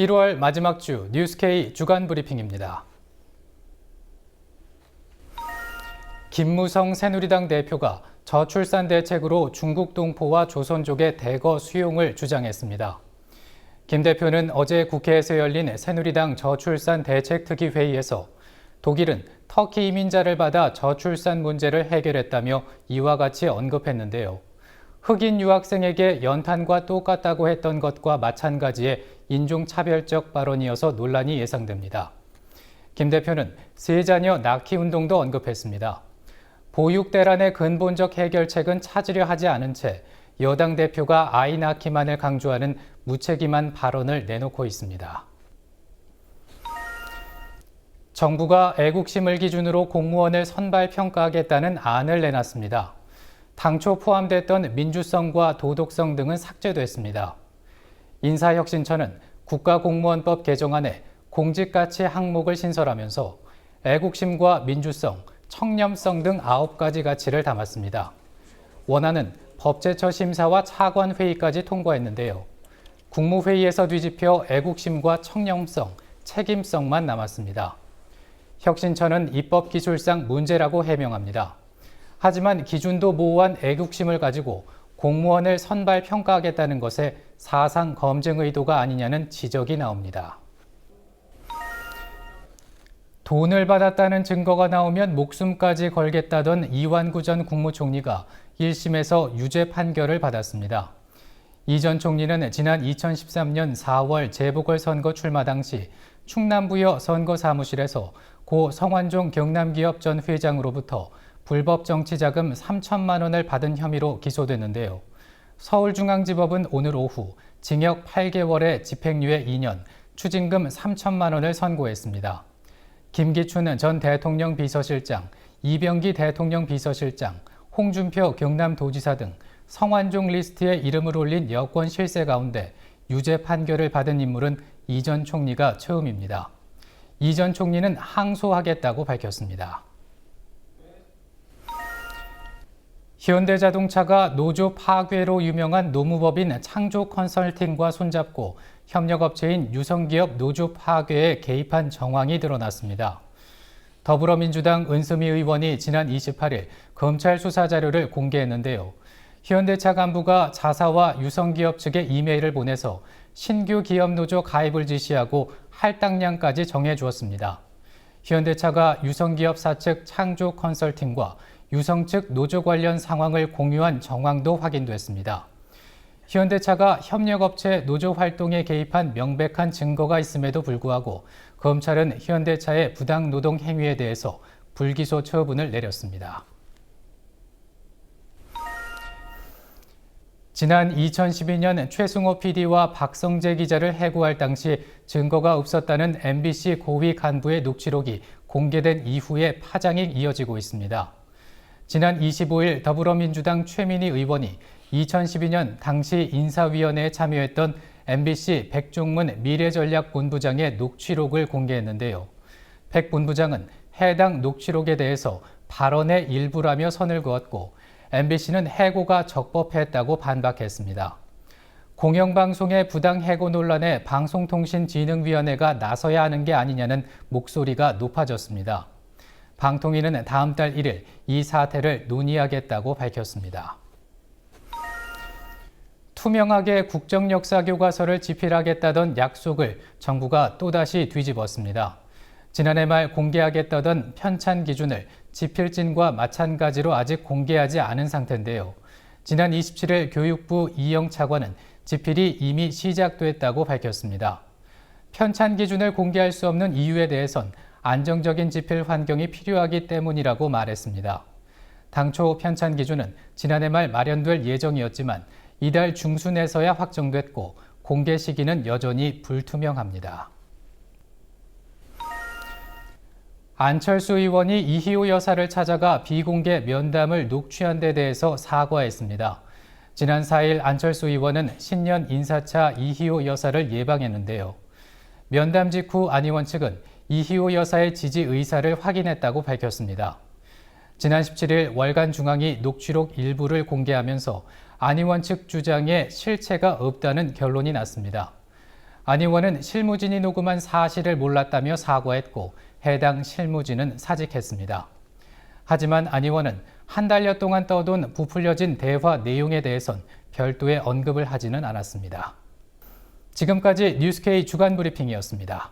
1월 마지막 주 뉴스K 주간 브리핑입니다. 김무성 새누리당 대표가 저출산 대책으로 중국 동포와 조선족의 대거 수용을 주장했습니다. 김 대표는 어제 국회에서 열린 새누리당 저출산 대책특위 회의에서 독일은 터키 이민자를 받아 저출산 문제를 해결했다며 이와 같이 언급했는데요. 흑인 유학생에게 연탄과 똑같다고 했던 것과 마찬가지의 인종차별적 발언이어서 논란이 예상됩니다. 김 대표는 세 자녀 낳기 운동도 언급했습니다. 보육 대란의 근본적 해결책은 찾으려 하지 않은 채 여당 대표가 아이 낳기만을 강조하는 무책임한 발언을 내놓고 있습니다. 정부가 애국심을 기준으로 공무원을 선발 평가하겠다는 안을 내놨습니다. 당초 포함됐던 민주성과 도덕성 등은 삭제됐습니다. 인사혁신처는 국가공무원법 개정안에 공직가치 항목을 신설하면서 애국심과 민주성, 청렴성 등 9가지 가치를 담았습니다. 원안은 법제처 심사와 차관회의까지 통과했는데요. 국무회의에서 뒤집혀 애국심과 청렴성, 책임성만 남았습니다. 혁신처는 입법기술상 문제라고 해명합니다. 하지만 기준도 모호한 애국심을 가지고 공무원을 선발 평가하겠다는 것에 사상 검증 의도가 아니냐는 지적이 나옵니다. 돈을 받았다는 증거가 나오면 목숨까지 걸겠다던 이완구 전 국무총리가 1심에서 유죄 판결을 받았습니다. 이 전 총리는 지난 2013년 4월 재보궐선거 출마 당시 충남부여 선거사무실에서 고 성완종 경남기업 전 회장으로부터 불법 정치자금 3천만 원을 받은 혐의로 기소됐는데요. 서울중앙지법은 오늘 오후 징역 8개월에 집행유예 2년, 추징금 3천만 원을 선고했습니다. 김기춘 전 대통령 비서실장, 이병기 대통령 비서실장, 홍준표 경남도지사 등 성완종 리스트에 이름을 올린 여권 실세 가운데 유죄 판결을 받은 인물은 이 전 총리가 처음입니다. 이 전 총리는 항소하겠다고 밝혔습니다. 현대자동차가 노조 파괴로 유명한 노무법인 창조컨설팅과 손잡고 협력업체인 유성기업 노조 파괴에 개입한 정황이 드러났습니다. 더불어민주당 은수미 의원이 지난 28일 검찰 수사 자료를 공개했는데요. 현대차 간부가 자사와 유성기업 측에 이메일을 보내서 신규 기업노조 가입을 지시하고 할당량까지 정해주었습니다. 현대차가 유성기업 사측 창조컨설팅과 유성 측 노조 관련 상황을 공유한 정황도 확인됐습니다. 현대차가 협력업체 노조 활동에 개입한 명백한 증거가 있음에도 불구하고 검찰은 현대차의 부당 노동 행위에 대해서 불기소 처분을 내렸습니다. 지난 2012년 최승호 PD와 박성재 기자를 해고할 당시 증거가 없었다는 MBC 고위 간부의 녹취록이 공개된 이후에 파장이 이어지고 있습니다. 지난 25일 더불어민주당 최민희 의원이 2012년 당시 인사위원회에 참여했던 MBC 백종문 미래전략본부장의 녹취록을 공개했는데요. 백 본부장은 해당 녹취록에 대해서 발언의 일부라며 선을 그었고 MBC는 해고가 적법했다고 반박했습니다. 공영방송의 부당 해고 논란에 방송통신진흥위원회가 나서야 하는 게 아니냐는 목소리가 높아졌습니다. 방통위는 다음 달 1일 이 사태를 논의하겠다고 밝혔습니다. 투명하게 국정역사교과서를 집필하겠다던 약속을 정부가 또다시 뒤집었습니다. 지난해 말 공개하겠다던 편찬 기준을 집필진과 마찬가지로 아직 공개하지 않은 상태인데요. 지난 27일 교육부 이영 차관은 집필이 이미 시작됐다고 밝혔습니다. 편찬 기준을 공개할 수 없는 이유에 대해선 안정적인 집필 환경이 필요하기 때문이라고 말했습니다. 당초 편찬 기준은 지난해 말 마련될 예정이었지만 이달 중순에서야 확정됐고 공개 시기는 여전히 불투명합니다. 안철수 의원이 이희호 여사를 찾아가 비공개 면담을 녹취한 데 대해서 사과했습니다. 지난 4일 안철수 의원은 신년 인사차 이희호 여사를 예방했는데요. 면담 직후 안 의원 측은 이희호 여사의 지지 의사를 확인했다고 밝혔습니다. 지난 17일 월간중앙이 녹취록 일부를 공개하면서 안 의원 측 주장에 실체가 없다는 결론이 났습니다. 안 의원은 실무진이 녹음한 사실을 몰랐다며 사과했고 해당 실무진은 사직했습니다. 하지만 안 의원은 한 달여 동안 떠돈 부풀려진 대화 내용에 대해선 별도의 언급을 하지는 않았습니다. 지금까지 뉴스K 주간 브리핑이었습니다.